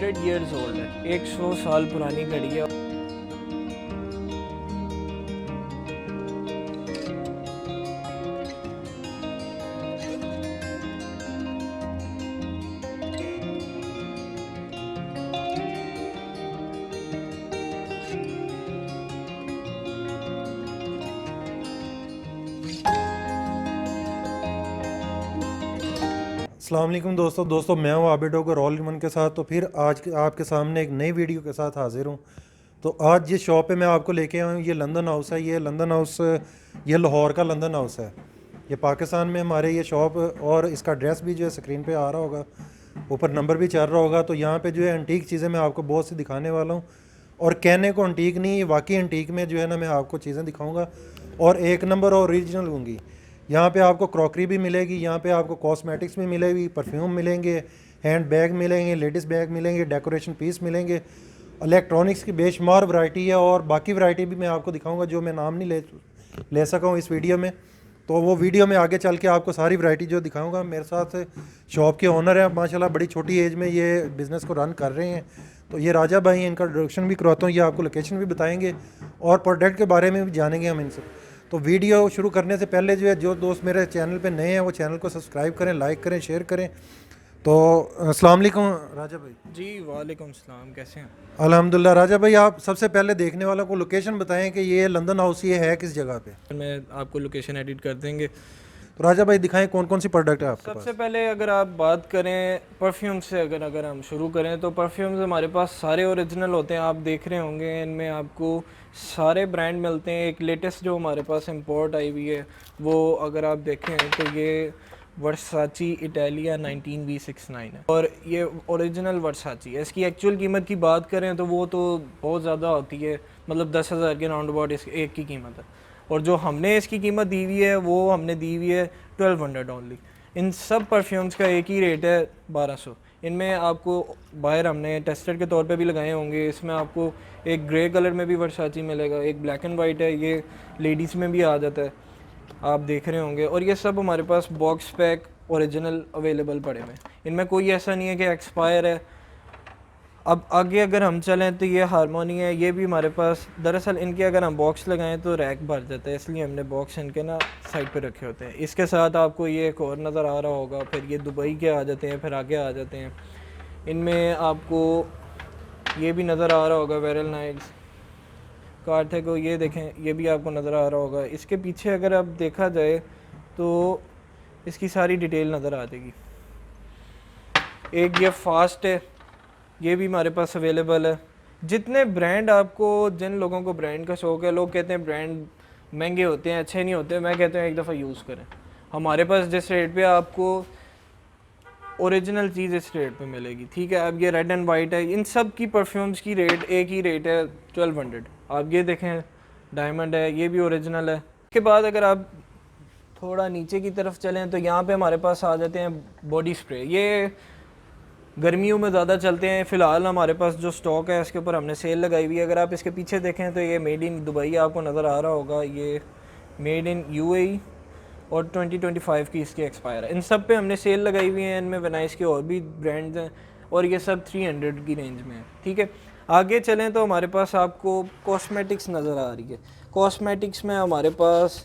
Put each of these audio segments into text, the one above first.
100 years old है, 100 साल पुरानी घड़ी है। अस्सलाम वालेकुम दोस्तों मैं हूँ आबिद डॉगर ऑल इन वन के साथ। तो फिर आज आपके सामने एक नई वीडियो के साथ हाजिर हूँ। तो आज जिस शॉप पे मैं आपको लेके आया हूँ ये लंदन हाउस है। ये लंदन हाउस ये लाहौर का लंदन हाउस है। ये पाकिस्तान में हमारे ये शॉप, और इसका एड्रेस भी जो है स्क्रीन पे आ रहा होगा, ऊपर नंबर भी चल रहा होगा। तो यहाँ पे जो है एंटीक चीज़ें मैं आपको बहुत सी दिखाने वाला हूँ, और कहने को एंटीक नहीं, वाकई एंटीक में जो है ना मैं आपको चीज़ें दिखाऊँगा और एक नंबर और ओरिजिनल होंगी। यहाँ पे आपको क्रॉकरी भी मिलेगी, यहाँ पे आपको कॉस्मेटिक्स भी मिलेगी, परफ्यूम मिलेंगे, हैंड बैग मिलेंगे, लेडीज़ बैग मिलेंगे, डेकोरेशन पीस मिलेंगे, इलेक्ट्रॉनिक्स की बेशुमार वैरायटी है। और बाकी वैरायटी भी मैं आपको दिखाऊंगा जो मैं नाम नहीं ले सका हूँ इस वीडियो में। तो वो वीडियो में आगे चल के आपको सारी वैरायटी जो दिखाऊंगा। मेरे साथ शॉप के ओनर हैं, माशाल्लाह बड़ी छोटी एज में ये बिज़नेस को रन कर रहे हैं। तो ये राजा भाई हैं, इनका इंट्रोडक्शन भी करवाता हूँ, ये आपको लोकेशन भी बताएंगे और प्रोडक्ट के बारे में भी जानेंगे हम इनसे। तो वीडियो शुरू करने से पहले जो है, जो दोस्त मेरे चैनल पे नए हैं वो चैनल को सब्सक्राइब करें, लाइक करें, शेयर करें। तो अस्सलाम वालेकुम राजा भाई। जी वालेकुम सलाम, कैसे हैं? अल्हम्दुलिल्लाह। राजा भाई आप सबसे पहले देखने वालों को लोकेशन बताएं कि ये लंदन हाउस ये है किस जगह पे। मैं आपको लोकेशन एडिट कर देंगे। तो राजा भाई दिखाएं कौन कौन सी प्रोडक्ट है आपके सबसे पास। पहले अगर आप बात करें परफ्यूम से, अगर हम शुरू करें तो परफ्यूम्स हमारे पास सारे ओरिजिनल होते हैं। आप देख रहे होंगे इनमें आपको सारे ब्रांड मिलते हैं। एक लेटेस्ट जो हमारे पास इंपोर्ट आई हुई है वो अगर आप देखें तो ये वर्साची इटालिया 19V69 है, और ये ओरिजिनल वर्साची है। इसकी एक्चुअल कीमत की बात करें तो वो तो बहुत ज़्यादा होती है, मतलब 10,000 के राउंड अबाउट इस एक की कीमत है। और जो हमने इसकी कीमत दी हुई है वो हमने दी हुई है 1200 ओनली। इन सब परफ्यूम्स का एक ही रेट है 1200। इनमें आपको बाहर हमने टेस्टर के तौर पे भी लगाए होंगे। इसमें आपको एक ग्रे कलर में भी वर्साची मिलेगा, एक ब्लैक एंड वाइट है, ये लेडीज़ में भी आ जाता है, आप देख रहे होंगे। और ये सब हमारे पास बॉक्स पैक ओरिजिनल अवेलेबल पड़े हुए हैं। इनमें कोई ऐसा नहीं है कि एक्सपायर है। अब आगे अगर हम चलें तो ये हारमोनी है, ये भी हमारे पास, दरअसल इनके अगर हम बॉक्स लगाएं तो रैक भर जाता है, इसलिए हमने बॉक्स इनके ना साइड पे रखे होते हैं। इसके साथ आपको ये एक और नज़र आ रहा होगा, फिर ये दुबई के आ जाते हैं, फिर आगे आ जाते हैं। इनमें आपको ये भी नज़र आ रहा होगा वेरल नाइट्स कार्ड थे को, ये देखें ये भी आपको नज़र आ रहा होगा। इसके पीछे अगर आप देखा जाए तो इसकी सारी डिटेल नज़र आ जाएगी। एक ये फास्ट है, ये भी हमारे पास अवेलेबल है। जितने ब्रांड आपको, जिन लोगों को ब्रांड का शौक़ है, लोग कहते हैं ब्रांड महंगे होते हैं, अच्छे नहीं होते, मैं कहता हूँ एक दफ़ा यूज़ करें। हमारे पास जिस रेट पे आपको ओरिजिनल चीज़ इस रेट पे मिलेगी, ठीक है। अब ये रेड एंड वाइट है, इन सब की परफ्यूम्स की रेट एक ही रेट है 1200। आप ये देखें डायमंड है, ये भी ओरिजिनल है। इसके बाद अगर आप थोड़ा नीचे की तरफ चलें तो यहाँ पे हमारे पास आ जाते हैं बॉडी स्प्रे। ये गर्मियों में ज़्यादा चलते हैं। फ़िलहाल हमारे पास जो स्टॉक है इसके ऊपर हमने सेल लगाई हुई है। अगर आप इसके पीछे देखें तो ये मेड इन दुबई आपको नज़र आ रहा होगा, ये मेड इन यूएई और 2025 की इसकी एक्सपायर है। इन सब पे हमने सेल लगाई हुई है। इनमें वेनाइस के और भी ब्रांड्स हैं और ये सब 300 की रेंज में है, ठीक है। आगे चलें तो हमारे पास आपको कॉस्मेटिक्स नज़र आ रही है। कॉस्मेटिक्स में हमारे पास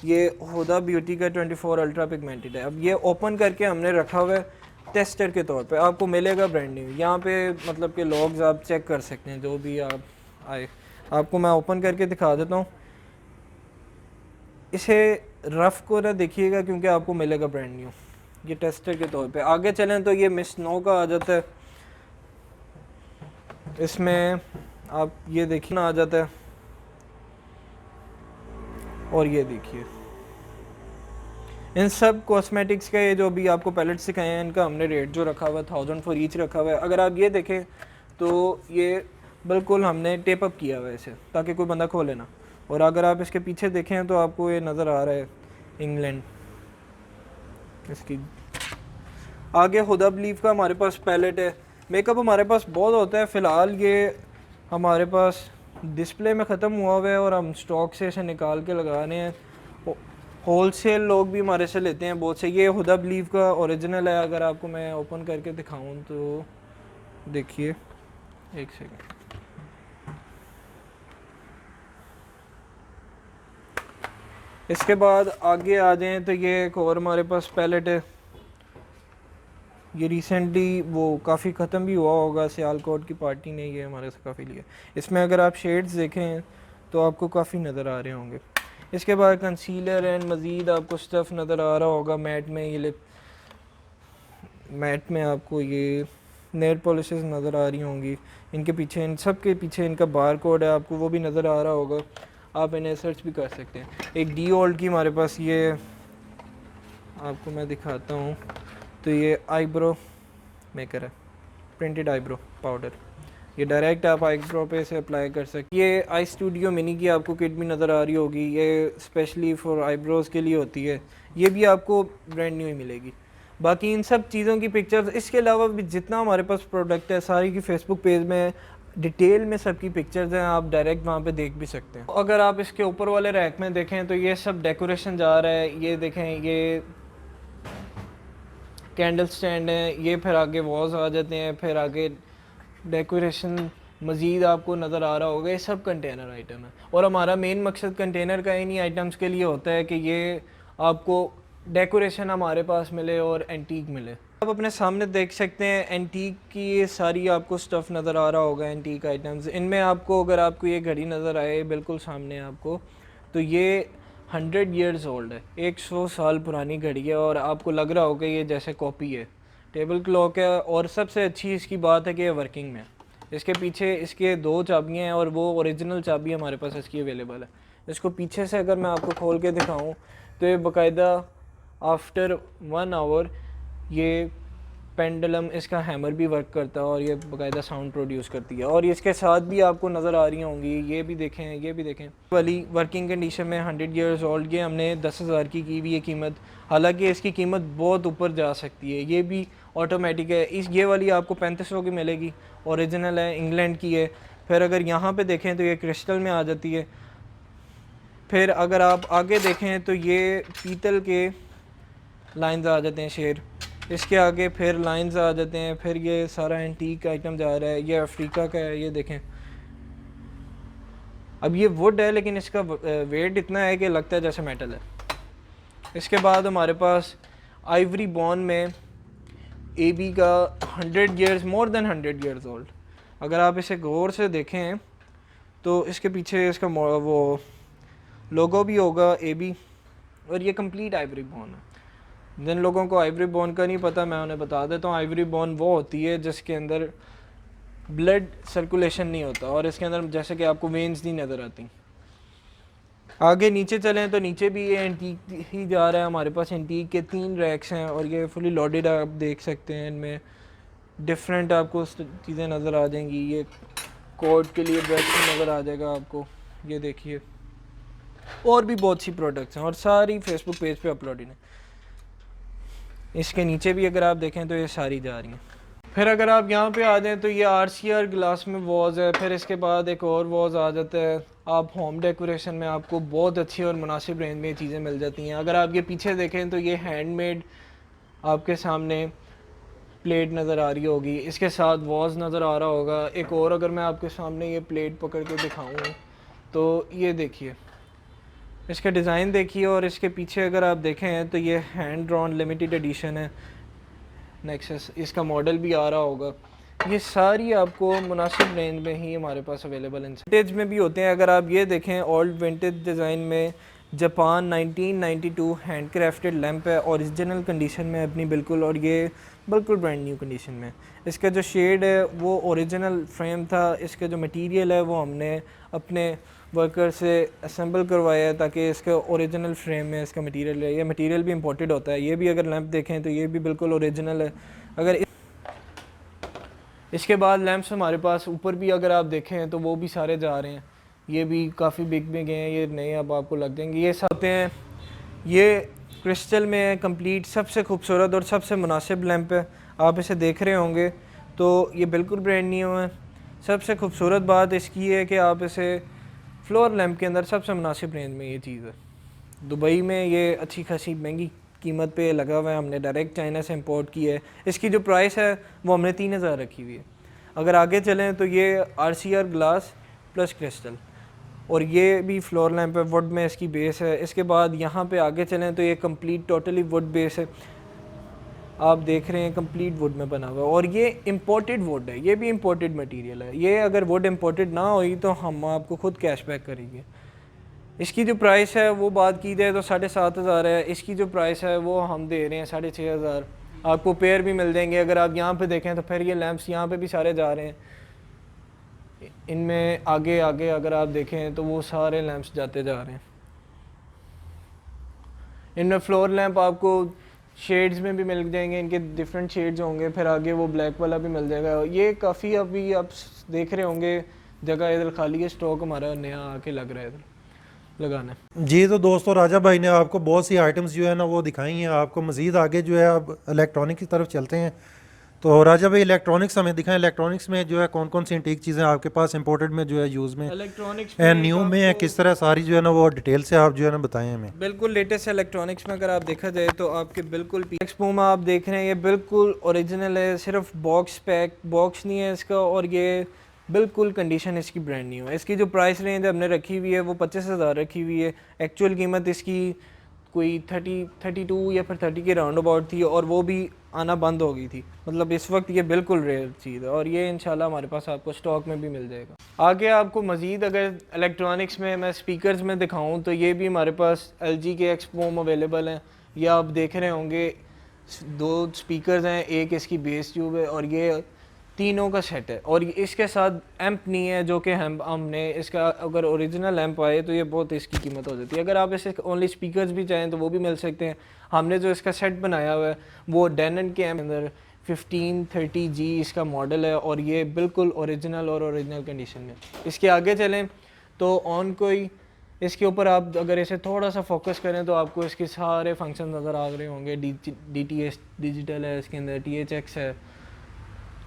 ये हुदा ब्यूटी का 24 अल्ट्रा पिगमेंटेड है। अब ये ओपन करके हमने रखा हुआ है टेस्टर के तौर पे, आपको मिलेगा ब्रांड न्यू। यहाँ पे मतलब कि लॉग्स आप चेक कर सकते हैं जो भी आप आए। आपको मैं ओपन करके दिखा देता हूँ। इसे रफ़ को ना देखिएगा क्योंकि आपको मिलेगा ब्रांड न्यू, ये टेस्टर के तौर पे। आगे चलें तो ये मिस नो का आ जाता है। इसमें आप ये देखिए ना आ जाता है, और ये देखिए इन सब कॉस्मेटिक्स का ये जो भी आपको पैलेट सिखाए हैं इनका हमने रेट जो रखा हुआ है 1000 फॉर ईच रखा हुआ है। अगर आप ये देखें तो ये बिल्कुल हमने टेप अप किया हुआ है इसे, ताकि कोई बंदा खोले ना। और अगर आप इसके पीछे देखें तो आपको ये नज़र आ रहा है इंग्लैंड। इसकी आगे हुदा बिलीव का हमारे पास पैलेट है। मेकअप हमारे पास बहुत होता है। फ़िलहाल ये हमारे पास डिस्प्ले में ख़त्म हुआ हुआ है और हम स्टॉक से इसे निकाल के लगा रहे हैं। होलसेल लोग भी हमारे से लेते हैं बहुत से। ये हुदा बिलीव का ओरिजिनल है। अगर आपको मैं ओपन करके दिखाऊं तो देखिए, एक सेकंड। इसके बाद आगे आ जाएं तो ये एक और हमारे पास पैलेट है। ये रिसेंटली वो काफ़ी ख़त्म भी हुआ होगा, सियालकोट की पार्टी ने ये हमारे से काफ़ी लिया। इसमें अगर आप शेड्स देखें तो आपको काफ़ी नज़र आ रहे होंगे। इसके बाद कंसीलर एंड मज़ीद आपको स्टफ़ नज़र आ रहा होगा मैट में। ये लिप मैट में आपको ये नेल पॉलिशेस नज़र आ रही होंगी। इनके पीछे, इन सब के पीछे इनका बार कोड है, आपको वो भी नज़र आ रहा होगा। आप इन्हें सर्च भी कर सकते हैं। एक डी ओल्ड की हमारे पास ये आपको मैं दिखाता हूँ। तो ये आईब्रो मेकर है, प्रिंटेड आईब्रो पाउडर। ये डायरेक्ट आप आईब्रो पे से अप्लाई कर सकते। ये आई स्टूडियो मिनी की आपको किट भी नज़र आ रही होगी। ये स्पेशली फॉर आईब्रोज़ के लिए होती है। ये भी आपको ब्रांड न्यू ही मिलेगी। बाकी इन सब चीज़ों की पिक्चर्स, इसके अलावा भी जितना हमारे पास प्रोडक्ट है सारी की फेसबुक पेज में डिटेल में सबकी पिक्चर्स हैं, आप डायरेक्ट वहाँ पे देख भी सकते हैं। अगर आप इसके ऊपर वाले रैक में देखें तो ये सब डेकोरेशन जा रहा है। ये देखें, ये कैंडल स्टैंड है। ये फिर आगे वॉल्स आ जाते हैं, फिर आगे डेकोरेशन मज़ीद आपको नज़र आ रहा होगा। ये सब कंटेनर आइटम है और हमारा मेन मकसद कंटेनर का इन्हीं आइटम्स के लिए होता है कि ये आपको डेकोरेशन हमारे पास मिले और एंटीक मिले। आप अपने सामने देख सकते हैं एंटीक की ये सारी आपको स्टफ़ नज़र आ रहा होगा, एंटीक आइटम्स। इनमें आपको, अगर आपको ये घड़ी नज़र आए बिल्कुल सामने आपको, तो ये 100 ईयर्स ओल्ड है, 100 साल पुरानी घड़ी है और आपको लग रहा होगा ये जैसे कॉपी है। टेबल क्लॉक है और सबसे अच्छी इसकी बात है कि ये वर्किंग में है। इसके पीछे इसके 2 चाबियाँ हैं और वो ओरिजिनल चाबी हमारे पास इसकी अवेलेबल है। इसको पीछे से अगर मैं आपको खोल के दिखाऊं तो ये बाकायदा आफ्टर 1 आवर ये पेंडुलम, इसका हैमर भी वर्क करता है और ये बाकायदा साउंड प्रोड्यूस करती है। और इसके साथ भी आपको नज़र आ रही होंगी, ये भी देखें, ये भी देखें, वाली वर्किंग कंडीशन में 100 ईयर्स ओल्ड। ये हमने 10,000 की हुई है कीमत, हालांकि इसकी कीमत बहुत ऊपर जा सकती है। ये भी ऑटोमेटिक है। ये वाली आपको 3500 की मिलेगी, ओरिजिनल है, इंग्लैंड की है। फिर अगर यहाँ पे देखें तो ये क्रिस्टल में आ जाती है। फिर अगर आप आगे देखें तो ये पीतल के लाइंस आ जाते हैं, शेर। इसके आगे फिर लाइंस आ जाते हैं। फिर ये सारा एंटीक आइटम जा रहा है। ये अफ्रीका का है, ये देखें। अब ये वुड है लेकिन इसका वेट इतना है कि लगता है जैसे मेटल है। इसके बाद हमारे पास आइवरी बॉन में एबी का 100 years, more than 100 years old. अगर आप इसे गौर से देखें तो इसके पीछे इसका वो लोगो भी होगा एबी, और ये कंप्लीट आइवरी बॉन है। जिन लोगों को आइवरी बोन का नहीं पता, मैं उन्हें बता देता हूँ। आइवरी बोन वो होती है जिसके अंदर ब्लड सर्कुलेशन नहीं होता और इसके अंदर जैसे कि आपको वेन्स नहीं नज़र आती। आगे नीचे चलें तो नीचे भी ये एंटीक ही जा रहा है। हमारे पास एंटीक के 3 रैक्स हैं और ये फुली लोडेड, आप देख सकते हैं। इनमें डिफरेंट आपको चीज़ें नज़र आ जाएंगी। ये कोट के लिए ब्रश नज़र आ जाएगा आपको, ये देखिए। और भी बहुत सी प्रोडक्ट्स हैं और सारी फेसबुक पेज पे अपलोडेड हैं। इसके नीचे भी अगर आप देखें तो ये सारी जा रही हैं। फिर अगर आप यहाँ पे आ जाएं तो ये RCR ग्लास में वॉज है। फिर इसके बाद एक और वॉज आ जाता है। आप होम डेकोरेशन में आपको बहुत अच्छी और मुनासिब रेंज में चीज़ें मिल जाती हैं। अगर आप ये पीछे देखें तो ये हैंडमेड आपके सामने प्लेट नज़र आ रही होगी, इसके साथ वॉज नज़र आ रहा होगा। एक और अगर मैं आपके सामने ये प्लेट पकड़ के दिखाऊँ तो ये देखिए, इसका डिज़ाइन देखिए। और इसके पीछे अगर आप देखें तो ये हैंड ड्रॉन लिमिटेड एडिशन है नेक्सस, इसका मॉडल भी आ रहा होगा। ये सारी आपको मुनासिब रेंज में ही हमारे पास अवेलेबल हैं। विंटेज में भी होते हैं। अगर आप ये देखें, ओल्ड विंटेज डिज़ाइन में जापान 1992 हैंड क्राफ्टेड लैंप है, ओरिजिनल कंडीशन में अपनी बिल्कुल, और ये बिल्कुल ब्रांड न्यू कंडीशन में। इसका जो शेड है वो ओरिजिनल फ्रेम था। इसका जो मटेरियल है वो हमने अपने वर्कर से असेंबल करवाया है ताकि इसका ओरिजिनल फ्रेम में इसका मटेरियल है। ये मटेरियल भी इंपोर्टेड होता है। ये भी अगर लैंप देखें तो ये भी बिल्कुल ओरिजिनल है। अगर इसके बाद लैंप्स हमारे पास ऊपर भी अगर आप देखें तो वो भी सारे जा रहे हैं। ये भी काफ़ी बिग बिग हैं, ये नए अब आपको लग जाएंगे। ये सब हैं, ये क्रिस्टल में है कंप्लीट, सबसे खूबसूरत और सबसे मुनासिब लैंप है। आप इसे देख रहे होंगे तो ये बिल्कुल ब्रांड न्यू है। सबसे खूबसूरत बात इसकी है कि आप इसे फ्लोर लैंप के अंदर सबसे मुनासिब रेंज में ये चीज़ है। दुबई में ये अच्छी खासी महंगी कीमत पे लगा हुआ है। हमने डायरेक्ट चाइना से इंपोर्ट की है। इसकी जो प्राइस है वो हमने 3000 रखी हुई है। अगर आगे चलें तो ये RCR ग्लास प्लस क्रिस्टल, और ये भी फ्लोर लैंप है, वुड में इसकी बेस है। इसके बाद यहाँ पे आगे चलें तो ये कंप्लीट टोटली वुड बेस है, आप देख रहे हैं कंप्लीट वुड में बना हुआ है। और ये इम्पोर्टेड वुड है, ये भी इम्पोर्टेड मटेरियल है। ये अगर वुड इम्पोर्टेड ना हुई तो हम आपको खुद कैशबैक करेंगे। इसकी जो प्राइस है वो बात की जाए तो 7,500 है। इसकी जो प्राइस है वो हम दे रहे हैं 6,500। आपको पेयर भी मिल जाएंगे। अगर आप यहाँ पे देखें तो फिर ये लैंप्स यहाँ पे भी सारे जा रहे हैं। इनमें आगे आगे अगर आप देखें तो वो सारे लैंप्स जाते जा रहे हैं। इनमें फ्लोर लैंप आपको शेड्स में भी मिल जाएंगे, इनके डिफरेंट शेड्स होंगे। फिर आगे वो ब्लैक वाला भी मिल जाएगा। ये काफ़ी अभी आप देख रहे होंगे जगह इधर खाली है, स्टॉक हमारा नया आके लग रहा है इधर लगाना। जी तो दोस्तों, राजा भाई ने आपको बहुत सी आइटम्स जो है ना वो दिखाई हैं। आपको मज़ीद आगे जो है अब इलेक्ट्रॉनिक की तरफ चलते हैं। तो राजा भाई इलेक्ट्रॉनिक्स हमें दिखाएं, इलेक्ट्रॉनिक्स में जो है कौन कौन सी इंटीक चीज़ें आपके पास इंपोर्टेड में जो है यूज़ में इलेक्ट्रॉनिक्स एंड न्यू में है, किस तरह सारी जो है ना वो डिटेल से आप जो है ना बताएं हमें। बिल्कुल लेटेस्ट इलेक्ट्रॉनिक्स में अगर आप देखा जाए तो आपके बिल्कुल एक्सपो में आप देख रहे हैं ये बिल्कुल ओरिजिनल है, सिर्फ बॉक्स पैक बॉक्स नहीं है इसका, और ये बिल्कुल कंडीशन इसकी ब्रांड न्यू है। इसकी जो प्राइस रेंज हमने रखी हुई है वो 25,000 रखी हुई है। एक्चुअल कीमत इसकी कोई 32 या फिर 30 के राउंड अबाउट थी, और वो भी आना बंद हो गई थी। मतलब इस वक्त ये बिल्कुल रेयर चीज़ है, और ये इंशाल्लाह हमारे पास आपको स्टॉक में भी मिल जाएगा। आगे आपको मज़ीद अगर इलेक्ट्रॉनिक्स में मैं स्पीकर्स में दिखाऊं तो ये भी हमारे पास LG के एक्सपो में अवेलेबल हैं। ये आप देख रहे होंगे 2 स्पीकर्स हैं, एक इसकी बेस ट्यूब है, और ये तीनों का सेट है। और इसके साथ एम्प नहीं है, जो कि हमने इसका अगर ओरिजिनल एम्प आए तो ये बहुत इसकी कीमत हो जाती है। अगर आप इसे ओनली स्पीकर्स भी चाहें तो वो भी मिल सकते हैं। हमने जो इसका सेट बनाया हुआ है वो डेनन के अंदर 1530G इसका मॉडल है, और ये बिल्कुल ओरिजिनल और ओरिजिनल कंडीशन में। इसके आगे चलें तो ऑन कोई इसके ऊपर आप अगर इसे थोड़ा सा फोकस करें तो आपको इसके सारे फंक्शन नज़र आ रहे होंगे। DTS डिजिटल है, इसके अंदर THX है,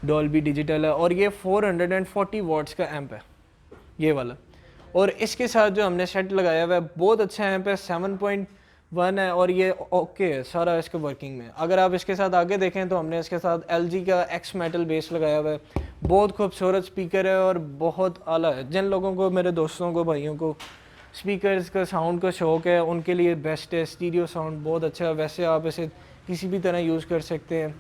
डॉल्बी डिजिटल है, और ये 440 वाट्स का एम्प है ये वाला। और इसके साथ जो हमने सेट लगाया हुआ है बहुत अच्छा एम्प है, 7.1 है, और ये ओके है सारा इसका वर्किंग में। अगर आप इसके साथ आगे देखें तो हमने इसके साथ LG का X मेटल बेस लगाया हुआ है। बहुत खूबसूरत स्पीकर है और बहुत आला है। जिन लोगों को, मेरे दोस्तों को, भाइयों को स्पीकर्स का साउंड का शौक़ है उनके लिए बेस्ट है। स्टीरियो साउंड बहुत अच्छा है। वैसे आप इसे किसी भी तरह यूज़ कर सकते हैं।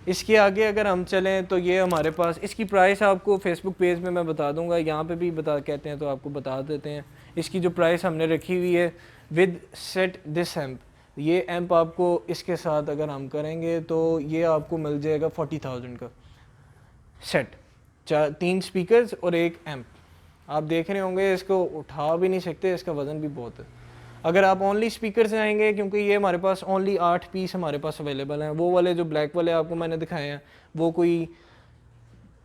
इसके आगे अगर हम चलें तो ये हमारे पास इसकी प्राइस आपको फेसबुक पेज में मैं बता दूंगा, यहाँ पे भी बता कहते हैं तो आपको बता देते हैं। इसकी जो प्राइस हमने रखी हुई है विद सेट दिस एम्प, ये एम्प आपको इसके साथ अगर हम करेंगे तो ये आपको मिल जाएगा 40,000 का सेट, 3 स्पीकर्स और 1 एम्प। आप देख रहे होंगे इसको उठा भी नहीं सकते, इसका वज़न भी बहुत है। अगर आप ओनली स्पीकर से आएंगे, क्योंकि ये हमारे पास ओनली 8 पीस हमारे पास अवेलेबल हैं। वो वाले जो ब्लैक वाले आपको मैंने दिखाए हैं वो कोई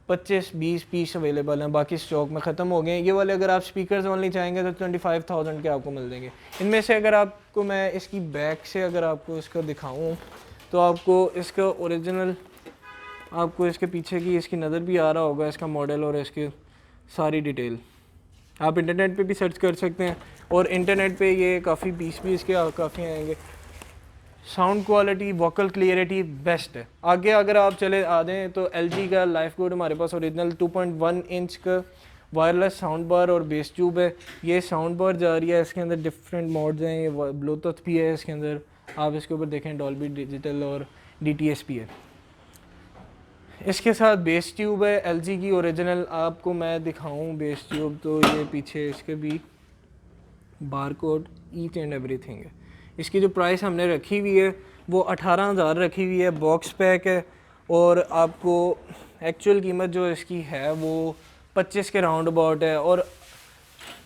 25-20 पीस अवेलेबल हैं, बाकी स्टॉक में ख़त्म हो गए हैं। ये वाले अगर आप स्पीकर्स ओनली चाहेंगे तो 25,000 के आपको मिल देंगे। इनमें से अगर आपको मैं इसकी बैक से अगर आपको इसका दिखाऊँ तो आपको इसका ओरिजिनल, आपको इसके पीछे की इसकी नज़र भी आ रहा होगा, इसका मॉडल और इसकी सारी डिटेल आप इंटरनेट पे भी सर्च कर सकते हैं। और इंटरनेट पे ये काफ़ी पीस भी इसके काफ़ी आएंगे। Sound quality, vocal clarity best है। आगे अगर आप चले आ दें तो LG का लाइफ गुड हमारे पास ओरिजिनल 2.1 इंच का वायरलेस साउंड बार और बेस ट्यूब है। ये साउंड बार जा रही है, इसके अंदर डिफरेंट मोड्स हैं, ये ब्लूटूथ भी है इसके अंदर। आप इसके ऊपर देखें डॉल्बी डिजिटल और DTS भी है। इसके साथ बेस ट्यूब है LG की ओरिजिनल। आपको मैं दिखाऊं बेस ट्यूब तो ये पीछे इसके भी बारकोड ईच एंड एवरीथिंग है। इसकी जो प्राइस हमने रखी हुई है वो 18,000 रखी हुई है, बॉक्स पैक है। और आपको एक्चुअल कीमत जो इसकी है वो 25 के राउंड अबाउट है, और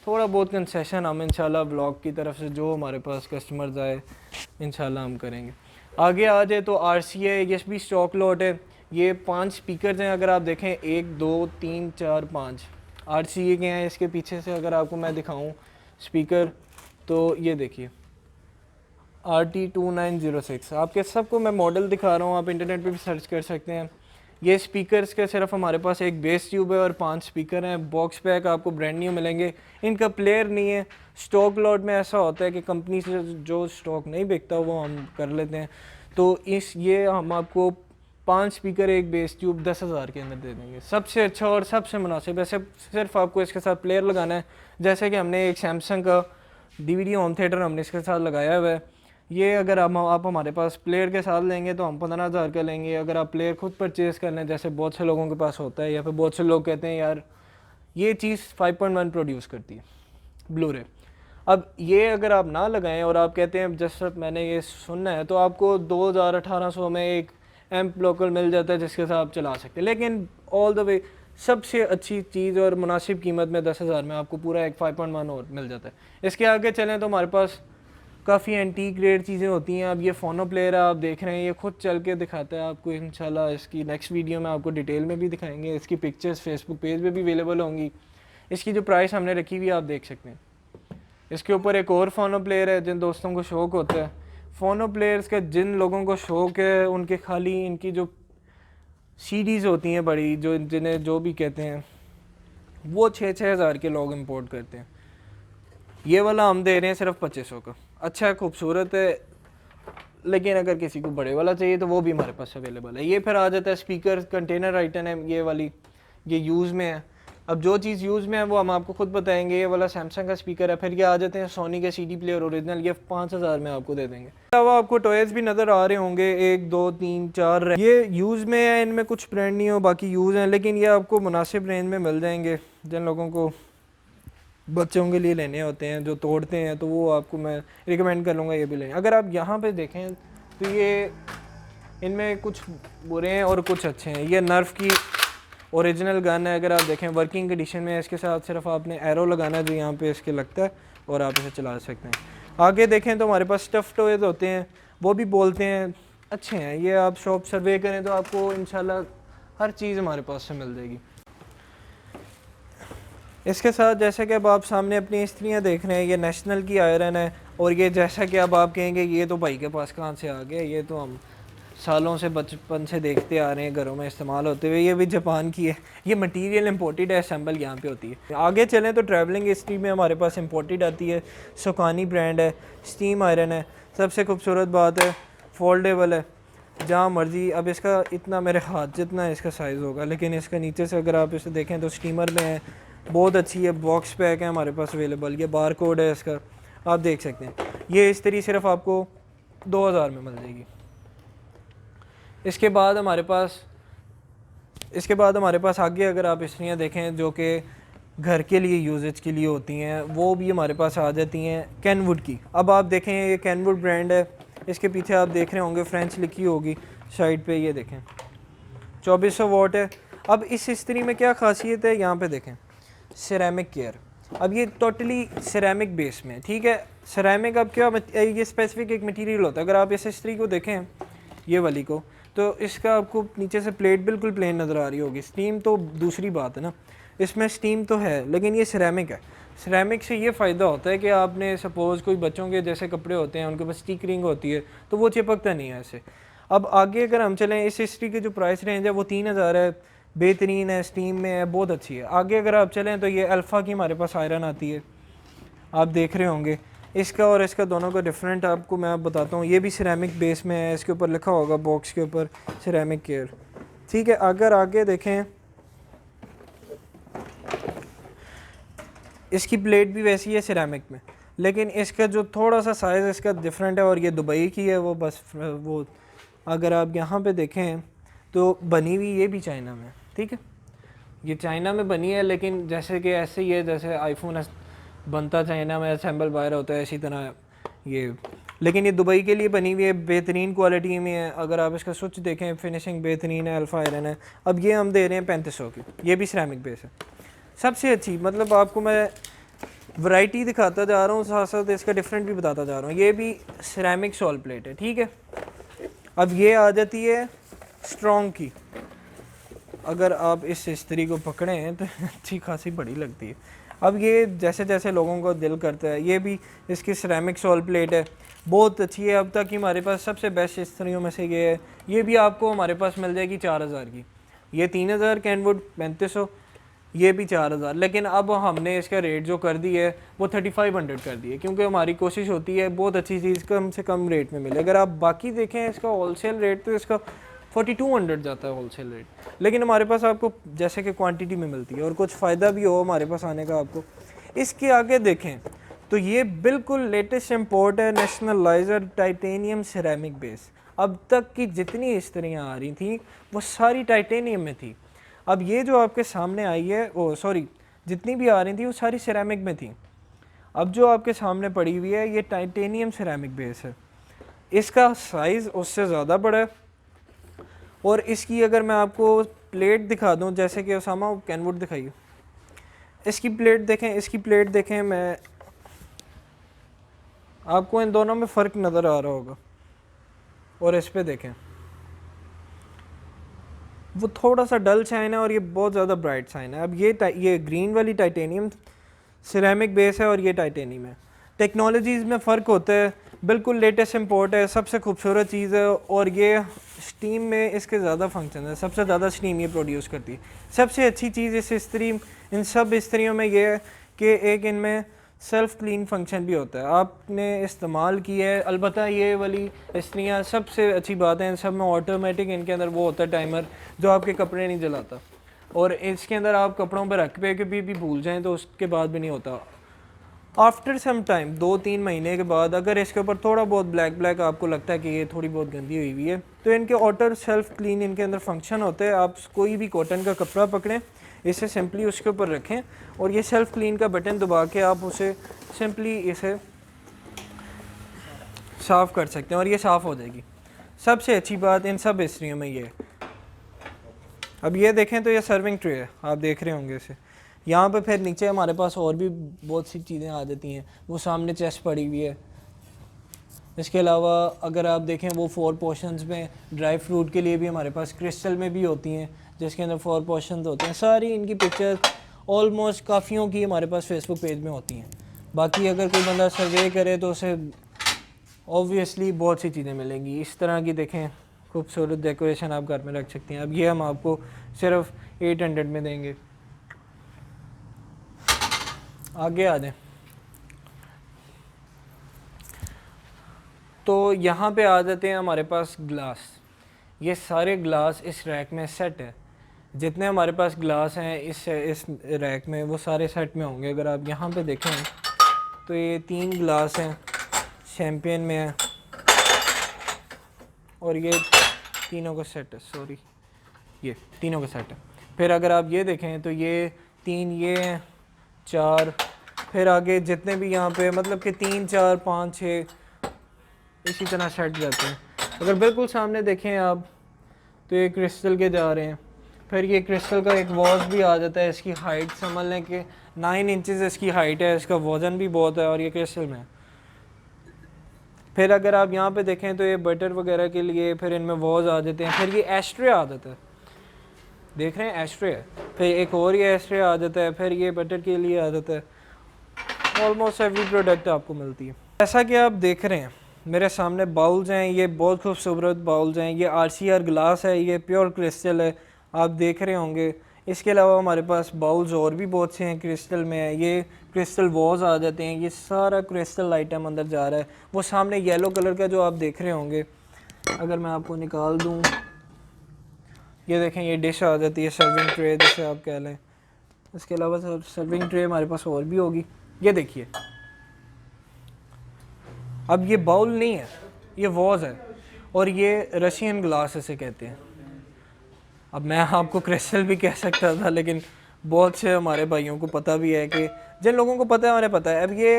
थोड़ा बहुत कंसेशन हम इंशाल्लाह व्लॉग की तरफ से जो हमारे पास कस्टमर्स आए इंशाल्लाह हम करेंगे। आगे आ जाए तो RCA ये भी स्टॉक लॉट है। ये 5 स्पीकर्स हैं, अगर आप देखें 1 2 3 4 5 RCA के हैं। इसके पीछे से अगर आपको मैं दिखाऊं स्पीकर तो ये देखिए RT2906। आपके सबको मैं मॉडल दिखा रहा हूँ, आप इंटरनेट पे भी सर्च कर सकते हैं। ये स्पीकर्स के सिर्फ हमारे पास एक बेस ट्यूब है और 5 स्पीकर हैं। बॉक्स पैक आपको ब्रांड न्यू मिलेंगे। इनका प्लेयर नहीं है। स्टॉक लॉट में ऐसा होता है कि कंपनी से जो स्टॉक नहीं बिकता वो हम कर लेते हैं। तो ये हम आपको 5 स्पीकर एक बेस ट्यूब 10,000 के अंदर दे देंगे, सबसे अच्छा और सबसे मुनासिब। ऐसे सिर्फ आपको इसके साथ प्लेयर लगाना है, जैसे कि हमने एक सैमसंग का DVD होम थिएटर हमने इसके साथ लगाया हुआ है। ये अगर आप हमारे पास प्लेयर के साथ लेंगे तो हम 15,000 का लेंगे। अगर आप प्लेयर खुद परचेज़ कर लें, जैसे बहुत से लोगों के पास होता है, या फिर बहुत से लोग कहते हैं यार ये चीज़ 5.1 प्रोड्यूस करती है ब्लू-रे, अब ये अगर आप ना लगाएं और आप कहते हैं जैसे मैंने ये सुनना है, तो आपको 2,000-1,800 में एक एम्प लोकल मिल जाता है जिसके साथ आप चला सकते हैं। लेकिन ऑल द वे सबसे अच्छी चीज़ और मुनासिब कीमत में 10,000 में आपको पूरा एक 5.1 और मिल जाता है। इसके आगे चलें तो हमारे पास काफ़ी एंटीक रेट चीज़ें होती हैं। अब ये फ़ोनो प्लेयर है, आप देख रहे हैं, ये खुद चल के दिखाता है आपको। इंशाल्लाह इसकी नेक्स्ट वीडियो में आपको डिटेल में भी दिखाएंगे। इसकी पिक्चर्स फेसबुक पेज पे भी अवेलेबल होंगी। इसकी जो प्राइस हमने रखी हुई है आप देख सकते हैं। इसके ऊपर एक और फ़ोनो प्लेयर है, जिन दोस्तों को शौक़ होता है फ़ोनो प्लेयर्स का, जिन लोगों को शौक़ है, उनके खाली इनकी जो CDs होती हैं बड़ी, जो जिन्हें जो भी कहते हैं, वो 6-6 हज़ार के लोग इंपोर्ट करते हैं। ये वाला हम दे रहे हैं सिर्फ 2500 का। अच्छा है, खूबसूरत है, लेकिन अगर किसी को बड़े वाला चाहिए तो वो भी हमारे पास अवेलेबल है। ये फिर आ जाता है स्पीकर कंटेनर आइटम है, ये वाली ये यूज़ में है। अब जो चीज़ यूज़ में है वो हम आपको खुद बताएंगे। ये वाला सैमसंग का स्पीकर है। फिर ये आ जाते हैं सोनी के CD प्लेयर ओरिजिनल, ये 5,000 में आपको दे देंगे। इसके अलावा आपको टॉयज़ भी नज़र आ रहे होंगे, 1 2 3 4 ये यूज़ में है, इनमें कुछ ब्रांड नहीं हो, बाकी यूज़ हैं, लेकिन ये आपको मुनासिब रेंज में मिल जाएंगे। जिन लोगों को बच्चों के लिए लेने होते हैं जो तोड़ते हैं, तो वो आपको मैं रिकमेंड कर लूँगा ये भी लें। अगर आप यहाँ पे देखें तो ये इनमें कुछ बुरे हैं और कुछ अच्छे हैं। ये नर्फ की ओरिजिनल गन है, अगर आप देखें वर्किंग कंडीशन में। इसके साथ सिर्फ आपने एरो लगाना है जो यहाँ पे इसके लगता है, और आप इसे चला सकते हैं। आगे देखें तो हमारे पास स्टफ़ टॉयज़ होते हैं, वो भी बोलते हैं अच्छे हैं। ये आप शॉप सर्वे करें तो आपको इंशाल्लाह हर चीज़ हमारे पास से मिल जाएगी। इसके साथ जैसे कि अब आप सामने अपनी इस्त्रियाँ देख रहे हैं, ये नेशनल की आयरन है। और ये जैसा कि अब आप कहेंगे ये तो भाई के पास कहाँ से आ गया, ये तो हम सालों से बचपन से देखते आ रहे हैं घरों में इस्तेमाल होते हुए। ये भी जापान की है, ये मटेरियल इंपोर्टेड है, असेंबल यहाँ पे होती है। आगे चलें तो ट्रैवलिंग हिस्ट्री में हमारे पास इंपोर्टेड आती है, सोकानी ब्रांड है, स्टीम आयरन है। सबसे खूबसूरत बात है फोल्डेबल है, जहाँ मर्जी। अब इसका इतना मेरे हाथ जितना इसका साइज़ होगा, लेकिन इसका नीचे से अगर आप इसे देखें तो स्टीमर में है, बहुत अच्छी है। बॉक्स पैक है हमारे पास अवेलेबल, ये बार कोड है इसका, आप देख सकते हैं। ये इस तरीके सिर्फ आपको 2,000 में मिल जाएगी। इसके बाद हमारे पास आगे अगर आप इस्त्रियाँ देखें जो कि घर के लिए यूजेज के लिए होती हैं, वो भी हमारे पास आ जाती हैं कैनवुड की। अब आप देखें ये कैनवुड ब्रांड है, इसके पीछे आप देख रहे होंगे फ्रेंच लिखी होगी साइड पे, ये देखें 2400 वाट है। अब इस इस्त्री में क्या खासियत है, यहाँ पे देखें सिरेमिक केयर। अब ये टोटली सिरेमिक बेस में, ठीक है। सिरेमिक अब क्या, ये स्पेसिफिक एक मटेरियल होता है। अगर आप इस इस्त्री को देखें, ये वाली को, तो इसका आपको नीचे से प्लेट बिल्कुल प्लेन नज़र आ रही होगी। स्टीम तो दूसरी बात है ना, इसमें स्टीम तो है, लेकिन ये सिरेमिक है। सिरेमिक से ये फ़ायदा होता है कि आपने सपोज़ कोई बच्चों के जैसे कपड़े होते हैं, उनके पास स्टिकरिंग होती है, तो वो चिपकता नहीं है ऐसे। अब आगे अगर हम चलें, इस इस्त्री की जो प्राइस रेंज है वो 3,000 है, बेहतरीन है, स्टीम में है, बहुत अच्छी है। आगे अगर आप चलें तो ये अल्फ़ा की हमारे पास आयरन आती है, आप देख रहे होंगे। इसका और इसका दोनों का डिफरेंट आपको मैं बताता हूँ। ये भी सिरेमिक बेस में है, इसके ऊपर लिखा होगा बॉक्स के ऊपर सिरेमिक केयर, ठीक है। अगर आगे देखें, इसकी प्लेट भी वैसी है सिरेमिक में, लेकिन इसका जो थोड़ा सा साइज़ इसका डिफरेंट है। और ये दुबई की है, वो बस वो अगर आप यहाँ पे देखें तो बनी हुई ये भी चाइना में, ठीक है। ये चाइना में बनी है, लेकिन जैसे कि ऐसे ही है जैसे आईफोन बनता चाइना में, असेंबल बाहर होता है, इसी तरह ये, लेकिन ये दुबई के लिए बनी हुई है, बेहतरीन क्वालिटी में है। अगर आप इसका स्विच देखें, फिनिशिंग बेहतरीन है, अल्फ़ा आयरन है। अब ये हम दे रहे हैं 3500 की, ये भी सिरेमिक बेस है, सबसे अच्छी। मतलब आपको मैं वैरायटी दिखाता जा रहा हूँ, साथ साथ इसका डिफरेंट भी बताता जा रहा हूँ। ये भी सिरेमिक सॉल प्लेट है, ठीक है। अब ये आ जाती है स्ट्रॉन्ग की। अगर आप इस इस्त्री को पकड़ें तो अच्छी खासी बड़ी लगती है। अब ये जैसे जैसे लोगों को दिल करता है, ये भी इसकी सिरेमिक सॉल प्लेट है, बहुत अच्छी है। अब तक की हमारे पास सबसे बेस्ट इस्त्रियों में से ये है। ये भी आपको हमारे पास मिल जाएगी 4,000 की। ये 3,000 कैनवुड 3500, ये भी 4,000। लेकिन अब हमने इसका रेट जो कर दी है वो 3,500 कर दी है, क्योंकि हमारी कोशिश होती है बहुत अच्छी चीज़ कम से कम रेट में मिले। अगर आप बाकी देखें इसका होलसेल रेट तो इसका 4200 जाता है होलसेल रेट, लेकिन हमारे पास आपको जैसे कि क्वांटिटी में मिलती है और कुछ फ़ायदा भी हो हमारे पास आने का आपको। इसके आगे देखें तो ये बिल्कुल लेटेस्ट इम्पोर्ट है, नेशनलाइजर टाइटेनियम सिरेमिक बेस। अब तक की जितनी इस्त्रियाँ आ रही थी वो सारी टाइटेनियम में थी। अब ये जो आपके सामने आई है, ओ सॉरी, जितनी भी आ रही थी वो सारी सिरेमिक में थी। अब जो आपके सामने पड़ी हुई है ये टाइटेनियम सिरेमिक बेस है। इसका साइज़ उससे ज़्यादा बड़ा है और इसकी अगर मैं आपको प्लेट दिखा दूं, जैसे कि उसामा कैनवुड दिखाइए, इसकी प्लेट देखें, इसकी प्लेट देखें, मैं आपको इन दोनों में फ़र्क नज़र आ रहा होगा। और इस पे देखें, वो थोड़ा सा डल शाइन है और ये बहुत ज़्यादा ब्राइट शाइन है। अब ये ग्रीन वाली टाइटेनियम सिरेमिक बेस है और ये टाइटेनियम है। टेक्नोलॉजीज़ में फ़र्क होता है, बिल्कुल लेटेस्ट इम्पोर्ट है, सबसे खूबसूरत चीज़ है और ये स्टीम में इसके ज़्यादा फंक्शन है, सबसे ज़्यादा स्टीम ये प्रोड्यूस करती है। सबसे अच्छी चीज़ इस इस्त्री, इन सब इस्त्रियों में ये है कि एक इनमें सेल्फ़ क्लीन फंक्शन भी होता है। आपने इस्तेमाल किया है, अलबत्ता ये वाली इस्त्रियाँ सबसे अच्छी बात है, इन सब में ऑटोमेटिक इनके अंदर वो होता है टाइमर जो आपके कपड़े नहीं जलाता, और इसके अंदर आप कपड़ों पर रख पे के भी भूल जाएं तो उसके बाद भी नहीं होता। आफ्टर सम टाइम 2-3 महीने के बाद अगर इसके ऊपर थोड़ा बहुत ब्लैक आपको लगता है कि ये थोड़ी बहुत गंदी हुई हुई है, तो इनके ऑटो सेल्फ क्लीन इनके अंदर फंक्शन होते हैं। आप कोई भी कॉटन का कपड़ा पकड़ें, इसे सिंपली उसके ऊपर रखें और ये सेल्फ क्लीन का बटन दबा के आप उसे सिंपली इसे साफ़ कर सकते हैं और ये साफ़ हो जाएगी। सबसे अच्छी बात इन सब इस्त्रियों में ये है। अब ये देखें तो ये सर्विंग ट्रे है, आप देख रहे होंगे इसे। यहाँ पे फिर नीचे हमारे पास और भी बहुत सी चीज़ें आ जाती हैं, वो सामने चेस्ट पड़ी हुई है। इसके अलावा अगर आप देखें वो 4 पोर्शंस में ड्राई फ्रूट के लिए भी हमारे पास क्रिस्टल में भी होती हैं, जिसके अंदर 4 पोर्शंस होते हैं। सारी इनकी पिक्चर ऑलमोस्ट काफ़ियों की हमारे पास फेसबुक पेज में होती हैं। बाकी अगर कोई बंदा सर्वे करे तो उसे ऑब्वियसली बहुत सी चीज़ें मिलेंगी। इस तरह की देखें खूबसूरत डेकोरेशन आप घर में रख सकते हैं। अब ये हम आपको सिर्फ 800 में देंगे। आगे आ जाएं तो यहाँ पे आ जाते हैं हमारे पास ग्लास। ये सारे ग्लास इस रैक में सेट है। जितने हमारे पास ग्लास हैं इस रैक में वो सारे सेट में होंगे। अगर आप यहाँ पे देखें तो ये 3 ग्लास हैं, चैम्पियन में है और ये तीनों का सेट है, सॉरी ये तीनों का सेट है। फिर अगर आप ये देखें तो ये 3 ये हैं, 4, फिर आगे जितने भी यहाँ पे मतलब कि 3, 4, 5, 6 इसी तरह सेट जाते हैं। अगर बिल्कुल सामने देखें आप तो ये क्रिस्टल के जा रहे हैं। फिर ये क्रिस्टल का एक वॉच भी आ जाता है। इसकी हाइट समझ लें कि 9 इंचेस इसकी हाइट है, इसका वज़न भी बहुत है और ये क्रिस्टल में है। फिर अगर आप यहाँ पे देखें तो ये बटर वगैरह के लिए फिर इनमें वॉच आ जाते हैं। फिर ये एस्ट्रे आ जाता है, देख रहे हैं एस्ट्रे है। फिर एक और ये एस्ट्रे आ जाता है। फिर ये बटर के लिए आ जाता है। ऑलमोस्ट एवरी प्रोडक्ट आपको मिलती है। जैसा कि आप देख रहे हैं मेरे सामने बाउल्स हैं, ये बहुत खूबसूरत बाउल्स हैं। ये RCR ग्लास है, ये प्योर क्रिस्टल है, आप देख रहे होंगे। इसके अलावा हमारे पास बाउल्स और भी बहुत से हैं क्रिस्टल में है। ये क्रिस्टल वॉज आ जाते हैं। ये सारा क्रिस्टल आइटम अंदर जा रहा है। वो सामने येलो कलर का जो आप देख रहे होंगे, अगर मैं आपको निकाल दूँ, ये देखें ये डिश आ जाती है, सर्विंग ट्रे जिसे आप कह लें। इसके अलावा सर्विंग ट्रे हमारे पास और भी होगी। ये देखिए, अब ये बाउल नहीं है, ये वॉज है और ये रशियन ग्लास इसे कहते हैं। अब मैं आपको क्रिस्टल भी कह सकता था, लेकिन बहुत से हमारे भाइयों को पता भी है कि जिन लोगों को पता है उन्हें पता है। अब ये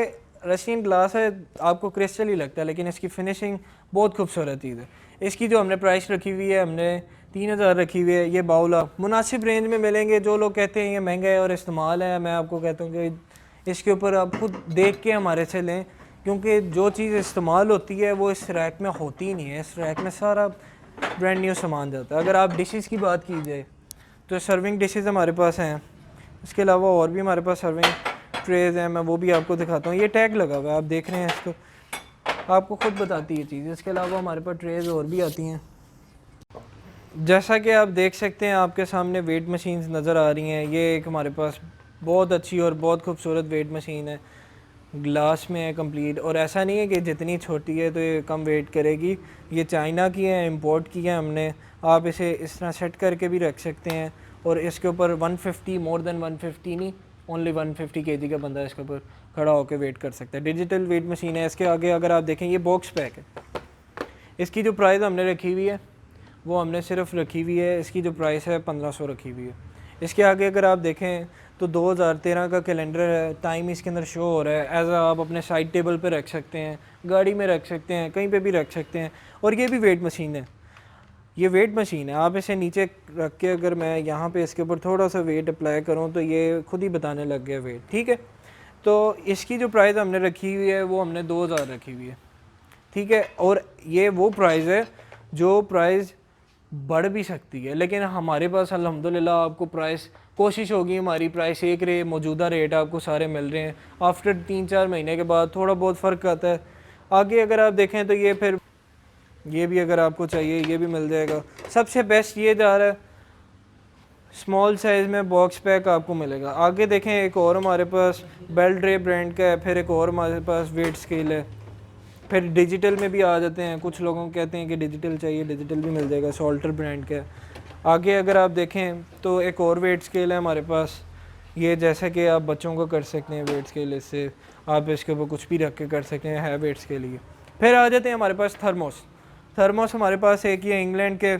रशियन ग्लास है, आपको क्रिस्टल ही लगता है, लेकिन इसकी फिनिशिंग बहुत खूबसूरत चीज़ है। इसकी जो हमने प्राइस रखी हुई है, हमने 3000 रखी हुई है। ये बाउल आप मुनासिब रेंज में मिलेंगे। जो लोग कहते हैं ये महंगा है और इस्तेमाल है, मैं आपको कहता हूँ कि इसके ऊपर आप खुद देख के हमारे से लें, क्योंकि जो चीज़ इस्तेमाल होती है वो इस रैक में होती ही नहीं है। इस रैक में सारा ब्रांड न्यू सामान जाता है। अगर आप डिशेस की बात की जाए तो सर्विंग डिशेस हमारे पास हैं। इसके अलावा और भी हमारे पास सर्विंग ट्रेज़ हैं, मैं वो भी आपको दिखाता हूँ। ये टैग लगा हुआ है, आप देख रहे हैं इसको, आपको खुद बताती है चीज़। इसके अलावा हमारे पास ट्रेज़ और भी आती हैं। जैसा कि आप देख सकते हैं आपके सामने वेट मशीन्स नज़र आ रही हैं। ये एक हमारे पास बहुत अच्छी और बहुत खूबसूरत वेट मशीन है, ग्लास में है कंप्लीट। और ऐसा नहीं है कि जितनी छोटी है तो ये कम वेट करेगी। ये चाइना की है, इंपोर्ट की है हमने, आप इसे इस तरह सेट करके भी रख सकते हैं, और इसके ऊपर 150 मोर देन 150 नहीं, ओनली 150 kg का बंदा इसके ऊपर खड़ा होकर वेट कर सकता है। डिजिटल वेट मशीन है। इसके आगे अगर आप देखें ये बॉक्स पैक है। इसकी जो प्राइस हमने रखी हुई है वो हमने सिर्फ रखी हुई है, इसकी जो प्राइस है 1500 रखी हुई है। इसके आगे अगर आप देखें तो 2013 का कैलेंडर है, टाइम इसके अंदर शो हो रहा है। एज आप अपने साइड टेबल पे रख सकते हैं, गाड़ी में रख सकते हैं, कहीं पे भी रख सकते हैं। और ये भी वेट मशीन है, ये वेट मशीन है। आप इसे नीचे रख के अगर मैं यहाँ पे इसके ऊपर थोड़ा सा वेट अप्लाई करूँ तो ये खुद ही बताने लग गया वेट, ठीक है। तो इसकी जो प्राइस हमने रखी हुई है वो हमने 2000 रखी हुई है, ठीक है। और ये वो प्राइस है जो प्राइस बढ़ भी सकती है, लेकिन हमारे पास अल्हम्दुलिल्लाह आपको प्राइस, कोशिश होगी हमारी प्राइस एक मौजूदा रेट आपको सारे मिल रहे हैं। आफ्टर 3-4 महीने के बाद थोड़ा बहुत फ़र्क आता है। आगे अगर आप देखें तो ये फिर ये भी अगर आपको चाहिए ये भी मिल जाएगा। सबसे बेस्ट ये जा रहा है, स्मॉल साइज़ में बॉक्स पैक आपको मिलेगा। आगे देखें एक और हमारे पास बेल्ट रे ब्रांड का है, फिर एक और हमारे पास वेट स्केल है, फिर डिजिटल में भी आ जाते हैं। कुछ लोगों को कहते हैं कि डिजिटल चाहिए, डिजिटल भी मिल जाएगा, सॉल्टर ब्रांड का है। आगे अगर आप देखें तो एक और वेट स्केल है हमारे पास, ये जैसा कि आप बच्चों को कर सकते हैं वेट स्केल, इससे आप इसके ऊपर कुछ भी रख के कर सकते हैं, है वेट स्केल ये। फिर आ जाते हैं हमारे पास थर्मोस। थर्मोस हमारे पास एक ही है इंग्लैंड के,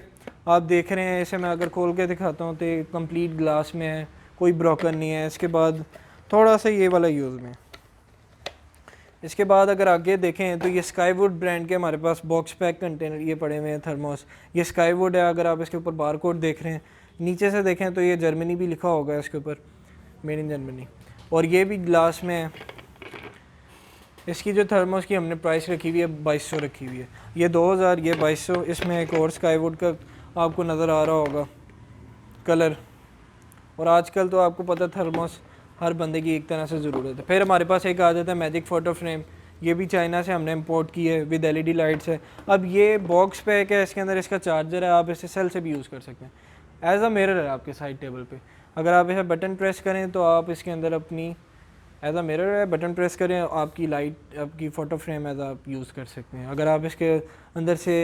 आप देख रहे हैं। इसे मैं अगर खोल के दिखाता हूँ तो ये कंप्लीट ग्लास में है, कोई ब्रोकन नहीं है। इसके बाद थोड़ा सा ये वाला यूज़ में। इसके बाद अगर आगे देखें तो ये स्काईवुड ब्रांड के हमारे पास बॉक्स पैक कंटेनर ये पड़े हुए हैं थर्मोस। ये स्काईवुड है। अगर आप इसके ऊपर बारकोड देख रहे हैं, नीचे से देखें तो ये जर्मनी भी लिखा होगा इसके ऊपर, मेड इन जर्मनी। और ये भी ग्लास में है। इसकी जो थर्मोस की हमने प्राइस रखी हुई है 2200 रखी हुई है। ये 2000, ये 2200। इसमें एक और स्काईवुड का आपको नज़र आ रहा होगा कलर। और आजकल तो आपको पता थर्मोस हर बंदे की एक तरह से ज़रूरत है। फिर हमारे पास एक आ जाता है मैजिक फ़ोटो फ्रेम। ये भी चाइना से हमने इंपोर्ट की है, विद एलईडी लाइट्स है। अब ये बॉक्स पैक है, इसके अंदर इसका चार्जर है, आप इसे सेल से भी यूज़ कर सकते हैं। एज अ मिरर है आपके साइड टेबल पे। अगर आप इसे बटन प्रेस करें तो आप इसके अंदर अपनी, एज अ मिरर है, बटन प्रेस करें, आपकी लाइट, आपकी फ़ोटो फ्रेम एज आप यूज़ कर सकते हैं। अगर आप इसके अंदर से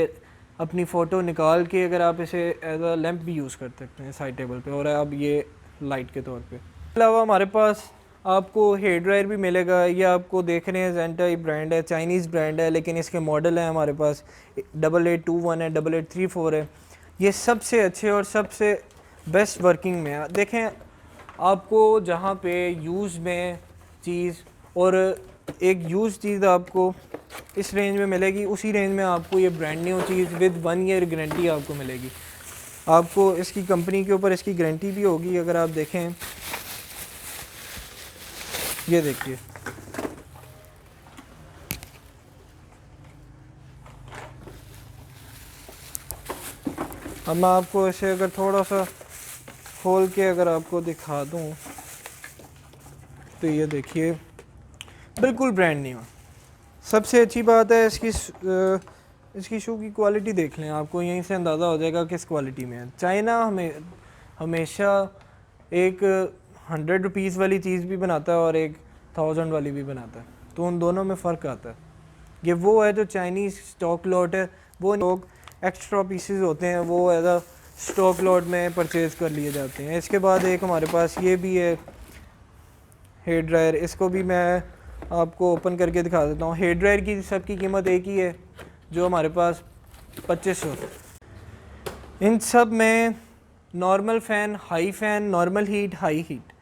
अपनी फ़ोटो निकाल के अगर आप इसे एज अ लैंप भी यूज़ कर सकते हैं साइड टेबल पे, और अब ये लाइट के तौर पे। इसके अलावा हमारे पास आपको हेयर ड्रायर भी मिलेगा। ये आपको देख रहे हैं ज़ेंटा ब्रांड है, चाइनीज़ ब्रांड है, लेकिन इसके मॉडल हैं हमारे पास 8821 है, 8834 है। ये सबसे अच्छे और सबसे बेस्ट वर्किंग में है। देखें आपको जहाँ पे यूज़ में चीज़ और एक यूज़ चीज़ आपको इस रेंज में मिलेगी, उसी रेंज में आपको ये brand new cheese with 1 year guarantee आपको मिलेगी। आपको इसकी कंपनी के ऊपर इसकी गारंटी भी होगी। अगर आप देखें, ये देखिए, अब मैं आपको इसे अगर थोड़ा सा खोल के अगर आपको दिखा दूं तो ये देखिए बिल्कुल ब्रांड न्यू। सबसे अच्छी बात है इसकी शू की क्वालिटी देख लें, आपको यहीं से अंदाज़ा हो जाएगा किस क्वालिटी में है। चाइना हमेशा एक 100 रुपीज़ वाली चीज़ भी बनाता है और एक 1000 वाली भी बनाता है, तो उन दोनों में फ़र्क आता है। ये वो है जो चाइनीज़ स्टॉक लॉट है, वो लोग एक्स्ट्रा पीसेस होते हैं, वो एज अ स्टॉक लॉट में परचेज़ कर लिए जाते हैं। इसके बाद एक हमारे पास ये भी है हेयर ड्रायर। इसको भी मैं आपको ओपन करके दिखा देता हूँ। हेयर ड्रायर की सबकी कीमत एक ही है, जो हमारे पास 2500। इन सब में normal fan, high fan, normal heat, high heat,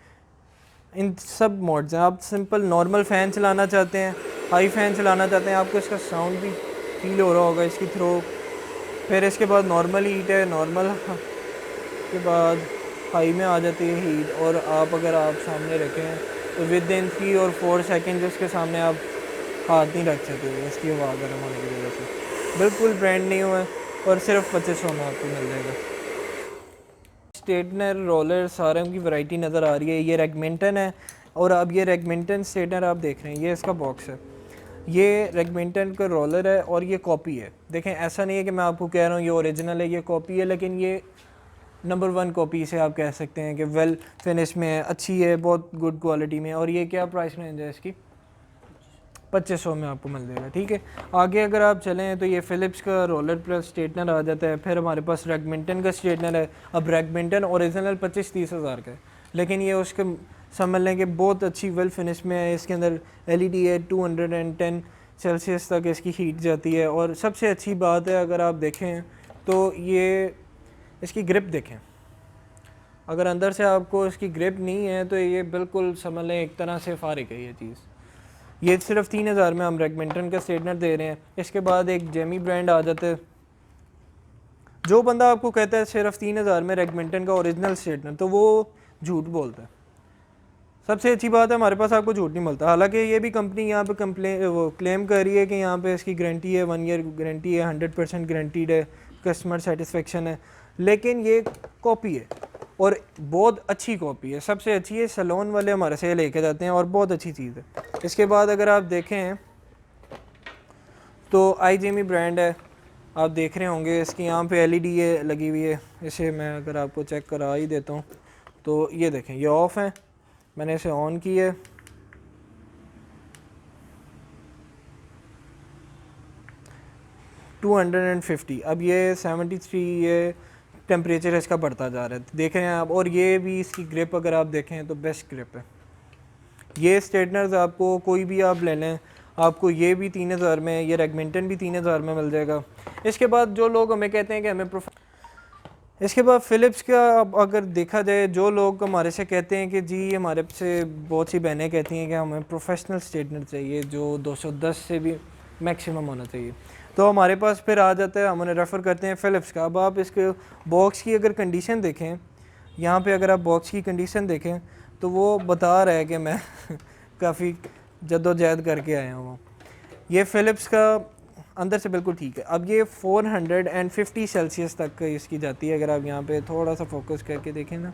इन सब मोड्स हैं। आप सिंपल नॉर्मल फ़ैन चलाना चाहते हैं, हाई फ़ैन चलाना चाहते हैं, आपको इसका साउंड भी फील हो रहा होगा, इसकी थ्रो। फिर इसके बाद नॉर्मल हीट है, नॉर्मल के बाद हाई में आ जाती है हीट। और आप अगर आप सामने रखें तो विद इन 3 और 4 सेकेंड इसके सामने आप हाथ नहीं रख सकते इसकी आवाज़ गर्म होने की वजह से। बिल्कुल ब्रांड न्यू है और सिर्फ 2500 में आपको मिल जाएगा। स्ट्रेटनर, रोलर, सारे की वैरायटी नज़र आ रही है। ये रेगमेंटन है, और अब ये रेगमेंटन स्ट्रेटनर आप देख रहे हैं, ये इसका बॉक्स है। ये रेगमेंटन का रोलर है और ये कॉपी है। देखें ऐसा नहीं है कि मैं आपको कह रहा हूँ ये ओरिजिनल है, ये कॉपी है, लेकिन ये नंबर 1 कॉपी से आप कह सकते हैं कि वेल फिनिश में है, अच्छी है, बहुत गुड क्वालिटी में। और ये क्या प्राइस रेंज है इसकी? 2500 में आपको मिल जाएगा। ठीक है, आगे अगर आप चलें तो ये फ़िलिप्स का रोलर प्लस स्ट्रेटनर आ जाता है। फिर हमारे पास रेगमिंटन का स्ट्रेटनर है। अब रेगमिंटन ओरिजिनल 25-30 हज़ार का है, लेकिन ये उसके समझ लें कि बहुत अच्छी वेल फिनिश में है। इसके अंदर एलईडी है, 210 सेल्सियस तक इसकी हीट जाती है। और सबसे अच्छी बात है अगर आप देखें तो ये इसकी ग्रिप देखें, अगर अंदर से आपको इसकी ग्रिप नहीं है तो ये बिल्कुल समझ लें एक तरह से फारिग है ये चीज़। ये सिर्फ 3000 में हम रेगमिंटन का स्ट्रेटनर दे रहे हैं। इसके बाद एक जेमी ब्रांड आ जाता है। जो बंदा आपको कहता है सिर्फ 3000 में रेगमिंटन का ओरिजिनल स्ट्रेटनर, तो वो झूठ बोलता है। सबसे अच्छी बात है हमारे पास आपको झूठ नहीं मिलता। हालांकि ये भी कंपनी यहाँ पे वो क्लेम कर रही है कि यहाँ पे इसकी गारंटी है, 1 ईयर गारंटी है, 100% गारंटीड है, कस्टमर सेटिस्फेक्शन है, लेकिन ये कॉपी है और बहुत अच्छी कॉपी है। सबसे अच्छी है, सैलून वाले हमारे से लेके जाते हैं और बहुत अच्छी चीज़ है। इसके बाद अगर आप देखें तो आई जेमी ब्रांड है, आप देख रहे होंगे इसकी यहाँ पे एलईडी है लगी हुई है। इसे मैं अगर आपको चेक करा ही देता हूँ तो ये देखें, ये ऑफ है, मैंने इसे ऑन की है, $250। अब ये 73 ये टेम्परेचर इसका बढ़ता जा रहा है, देख रहे हैं आप। और ये भी इसकी ग्रिप अगर आप देखें तो बेस्ट ग्रिप है। ये स्ट्रेटनर्स आपको कोई भी आप ले लें, आपको ये भी 3000 में, ये रेगमिंटन भी 3000 में मिल जाएगा। इसके बाद जो लोग हमें कहते हैं कि हमें इसके बाद फ़िलिप्स का अब अगर देखा जाए, जो लोग हमारे से कहते हैं कि जी हमारे से बहुत सी बहनें कहती हैं कि हमें प्रोफेशनल स्ट्रेटनर चाहिए जो 210 से भी मैक्सिमम होना चाहिए, तो हमारे पास फिर आ जाता है, हम उन्हें रेफ़र करते हैं फ़िलिप्स का। अब आप इसके बॉक्स की अगर कंडीशन देखें, यहाँ पे अगर आप बॉक्स की कंडीशन देखें तो वो बता रहा है कि मैं काफ़ी जद्दोजहद करके आया हूँ। ये फ़िलिप्स का अंदर से बिल्कुल ठीक है। अब ये 450 सेल्सियस तक इसकी जाती है। अगर आप यहाँ पे थोड़ा सा फोकस करके देखें ना,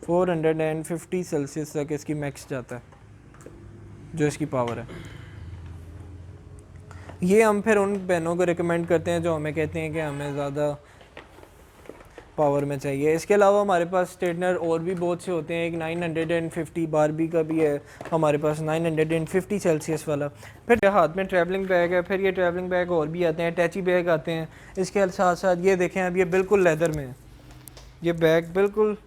450 सेल्सियस तक इसकी मैक्स जाता है जो इसकी पावर है। ये हम फिर उन बहनों को रिकमेंड करते हैं जो हमें कहते हैं कि हमें ज़्यादा पावर में चाहिए। इसके अलावा हमारे पास स्ट्रेटनर और भी बहुत से होते हैं। एक 950 बारबी का भी है हमारे पास, 950 सेल्सियस वाला। फिर हाथ में ट्रैवलिंग बैग है। फिर ये ट्रैवलिंग बैग और भी आते हैं, टैची बैग आते हैं। इसके साथ साथ ये देखें, अब ये बिल्कुल लेदर में है, ये बैग बिल्कुल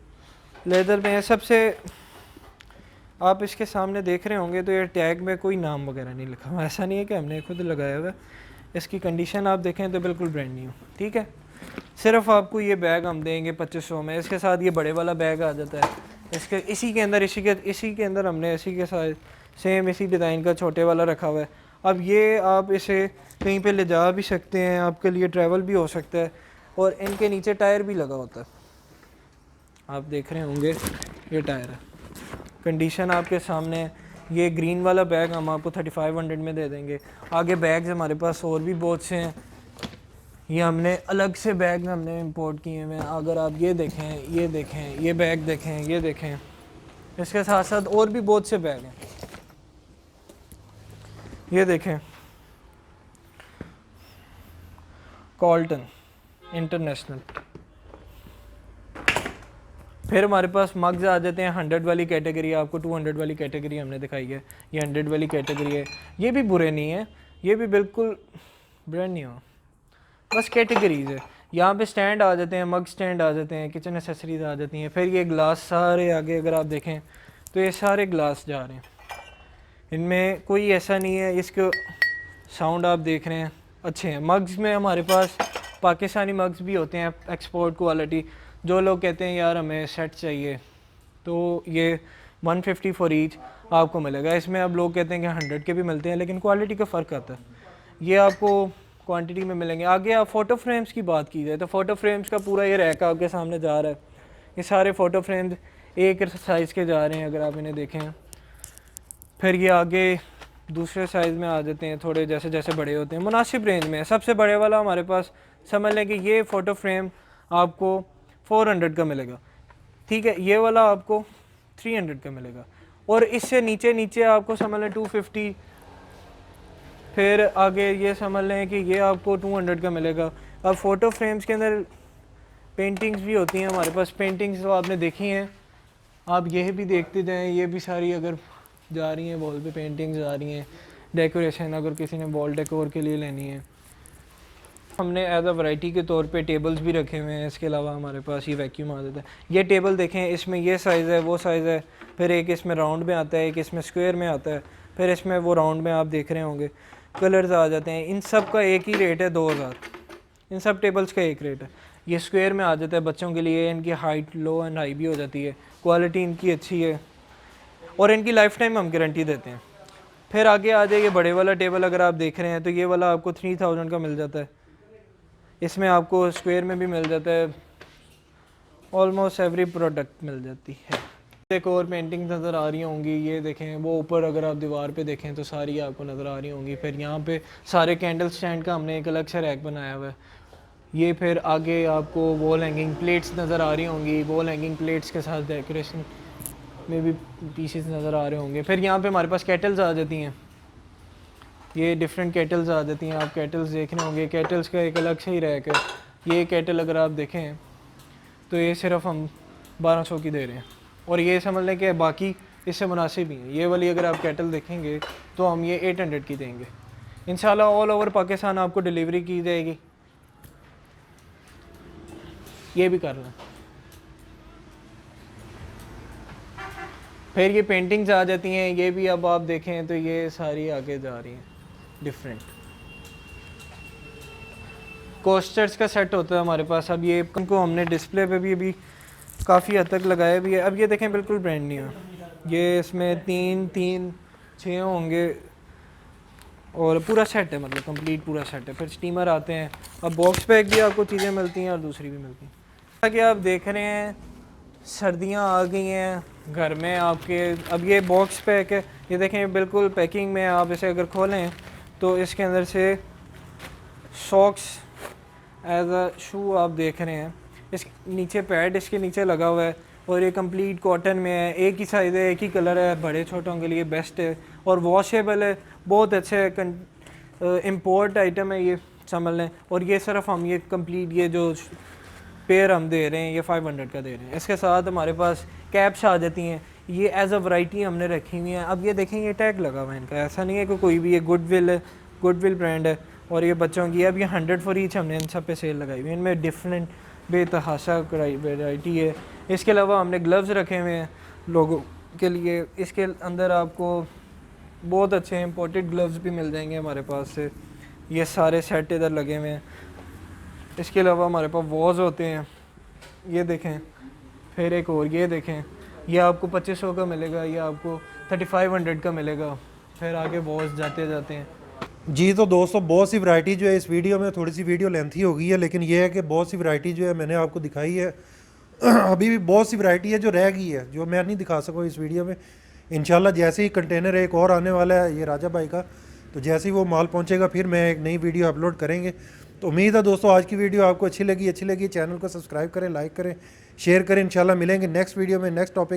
लेदर में है। सबसे आप इसके सामने देख रहे होंगे तो ये टैग में कोई नाम वगैरह नहीं लिखा हुआ, ऐसा नहीं है कि हमने खुद लगाया हुआ है। इसकी कंडीशन आप देखें तो बिल्कुल ब्रांड न्यू। ठीक है, सिर्फ आपको ये बैग हम देंगे 2500 में। इसके साथ ये बड़े वाला बैग आ जाता है। इसके इसी के अंदर हमने इसी के साथ सेम इसी डिज़ाइन का छोटे वाला रखा हुआ है। अब ये आप इसे कहीं पे ले जा भी सकते हैं, आपके लिए ट्रैवल भी हो सकता है। और इनके नीचे टायर भी लगा होता है, आप देख रहे होंगे ये टायर है। कंडीशन आपके सामने है। ये ग्रीन वाला बैग हम आपको 3500 में दे देंगे। आगे बैग्स हमारे पास और भी बहुत से हैं, ये हमने अलग से बैग हमने इंपोर्ट किए हुए हैं। अगर आप ये देखें, ये देखें, ये बैग देखें, ये देखें, इसके साथ साथ और भी बहुत से बैग हैं। ये देखें, कॉल्टन इंटरनेशनल। फिर हमारे पास मग्स आ जाते हैं 100 वाली कैटेगरी, आपको 200 वाली कैटेगरी हमने दिखाई है। ये 100 वाली कैटेगरी है। ये भी बुरे नहीं है, ये भी बिल्कुल ब्रांड नहीं हो, बस कैटेगरीज है। यहाँ पे स्टैंड आ जाते हैं, मग स्टैंड आ जाते हैं, किचन एसेसरीज आ जाती हैं। फिर ये ग्लास सारे आगे अगर आप देखें तो ये सारे ग्लास जा रहे हैं, इनमें कोई ऐसा नहीं है। इसके साउंड आप देख रहे हैं अच्छे हैं। मग्स में हमारे पास पाकिस्तानी मग्स भी होते हैं, एक्सपोर्ट क्वालिटी। जो लोग कहते हैं यार हमें सेट चाहिए, तो ये 150 फॉर ईच आपको मिलेगा। इसमें अब लोग कहते हैं कि 100 के भी मिलते हैं, लेकिन क्वालिटी का फ़र्क आता है। ये आपको क्वांटिटी में मिलेंगे। आगे आप फ़ोटो फ्रेम्स की बात की जाए तो फ़ोटो फ्रेम्स का पूरा ये रैक आपके सामने जा रहा है। ये सारे फ़ोटो फ्रेम्स एक साइज़ के जा रहे हैं अगर आप इन्हें देखें। फिर ये आगे दूसरे साइज़ में आ जाते हैं, थोड़े जैसे जैसे बड़े होते हैं, मुनासिब रेंज में। सबसे बड़े वाला हमारे पास समझ लें कि ये फ़ोटो फ्रेम आपको 400 का मिलेगा। ठीक है, ये वाला आपको 300 का मिलेगा। और इससे नीचे नीचे आपको समझ लें 250। फिर आगे ये समझ लें कि ये आपको 200 का मिलेगा। अब फ़ोटो फ्रेम्स के अंदर पेंटिंग्स भी होती हैं हमारे पास। पेंटिंग्स तो आपने देखी हैं, आप यह भी देखते जाएं। ये भी सारी अगर जा रही हैं वॉल पे पेंटिंग्स आ रही हैं। डेकोरेशन अगर किसी ने वॉल डेकोर के लिए लेनी है। हमने एज अ वैरायटी के तौर पे टेबल्स भी रखे हुए हैं। इसके अलावा हमारे पास ये वैक्यूम आ जाता है। ये टेबल देखें, इसमें ये साइज़ है, वो साइज़ है, फिर एक इसमें राउंड में आता है, एक इसमें स्क्वायर में आता है, फिर इसमें वो राउंड में आप देख रहे होंगे कलर्स आ जाते हैं। इन सब का एक ही रेट है 2000। इन सब टेबल्स का एक रेट है। ये स्क्वायर में आ जाता है बच्चों के लिए, इनकी हाइट लो एंड हाई भी हो जाती है, क्वालिटी इनकी अच्छी है और इनकी लाइफ टाइम हम गारंटी देते हैं। फिर आगे आ जाइए बड़े वाला टेबल, अगर आप देख रहे हैं तो ये वाला आपको 3000 का मिल जाता है। इसमें आपको स्क्वायर में भी मिल जाता है, ऑलमोस्ट एवरी प्रोडक्ट मिल जाती है। एक और पेंटिंग नज़र आ रही होंगी, ये देखें, वो ऊपर अगर आप दीवार पे देखें तो सारी आपको नज़र आ रही होंगी। फिर यहाँ पे सारे कैंडल स्टैंड का हमने एक अलग से रैक बनाया हुआ है। ये फिर आगे आपको वॉल हैंगिंग प्लेट्स नज़र आ रही होंगी, वॉल हैंगिंग प्लेट्स के साथ डेकोरेशन में भी पीसेस नज़र आ रहे होंगे। फिर यहाँ पे हमारे पास केटल्स आ जाती हैं, ये डिफरेंट केटल्स आ जाती हैं। आप केटल्स देख रहे होंगे, केटल्स का एक अलग से ही रैक है। ये केटल अगर आप देखें तो ये सिर्फ हम 1200 की दे रहे हैं और ये समझ लें कि बाकी इससे मुनासिब ही है। ये वाली अगर आप केटल देखेंगे तो हम ये 800 की देंगे। इंशाल्लाह ऑल ओवर पाकिस्तान आपको डिलीवरी की जाएगी। ये भी कर लें। फिर ये पेंटिंग्स आ जाती हैं, ये भी अब आप देखें तो ये सारी आगे जा रही हैं डिफरेंट। कोस्टर्स का सेट होता है हमारे पास। अब ये उनको हमने डिस्प्ले पे भी अभी काफ़ी हद तक लगाया भी है। अब ये देखें बिल्कुल ब्रांड न्यू है। ये इसमें 6 होंगे और पूरा सेट है, मतलब कंप्लीट पूरा सेट है। फिर स्टीमर आते हैं। अब बॉक्स पैक भी आपको चीज़ें मिलती हैं और दूसरी भी मिलती हैं। जैसा कि आप देख रहे हैं सर्दियाँ आ गई हैं घर में आपके। अब ये बॉक्स पैक है, ये देखें बिल्कुल पैकिंग में। आप इसे अगर खोलें तो इसके अंदर से सॉक्स एज अ शू आप देख रहे हैं। इस नीचे पैड इसके नीचे लगा हुआ है और ये कंप्लीट कॉटन में है। एक ही साइज़ है, एक ही कलर है, बड़े छोटों के लिए बेस्ट है और वॉशेबल है, बहुत अच्छे है। इम्पोर्ट आइटम है ये, समझ लें। और ये सिर्फ हम ये कंप्लीट ये जो पेयर हम दे रहे हैं ये 500 का दे रहे हैं। इसके साथ हमारे पास कैप्स आ जाती हैं, ये एज अ वैरायटी हमने रखी हुई हैं। अब ये देखें ये टैग लगा हुआ है इनका, ऐसा नहीं है कि कोई भी। ये गुडविल है, गुडविल ब्रांड है और ये बच्चों की। अब ये 100 फॉर ईच हमने इन सब पे सेल लगाई हुई है। इनमें डिफरेंट बेतहाशा वैरायटी है। इसके अलावा हमने ग्लव्स रखे हुए हैं लोगों के लिए। इसके अंदर आपको बहुत अच्छे इम्पोर्टेड ग्लव्स भी मिल जाएंगे हमारे पास से। ये सारे सेट इधर लगे हुए हैं। इसके अलावा हमारे पास वॉज होते हैं, ये देखें। फिर एक और ये देखें, ये आपको 2500 का मिलेगा, ये आपको 3500 का मिलेगा। फिर आगे वॉज जाते जाते हैं। जी तो दोस्तों बहुत सी वैरायटी जो है इस वीडियो में, थोड़ी सी वीडियो लेंथी हो गई है, लेकिन ये है कि बहुत सी वैरायटी जो है मैंने आपको दिखाई है। अभी भी बहुत सी वैरायटी है जो रह गई है, जो मैं नहीं दिखा सकूँ इस वीडियो में। इंशाल्लाह जैसे ही कंटेनर एक और आने वाला है ये राजा भाई का, तो जैसे ही वो माल पहुंचेगा फिर मैं एक नई वीडियो अपलोड करेंगे। तो उम्मीद है दोस्तों आज की वीडियो आपको अच्छी लगी चैनल को सब्सक्राइब करें, लाइक करें, शेयर करें। इंशाल्लाह मिलेंगे नेक्स्ट वीडियो में नेक्स्ट टॉपिक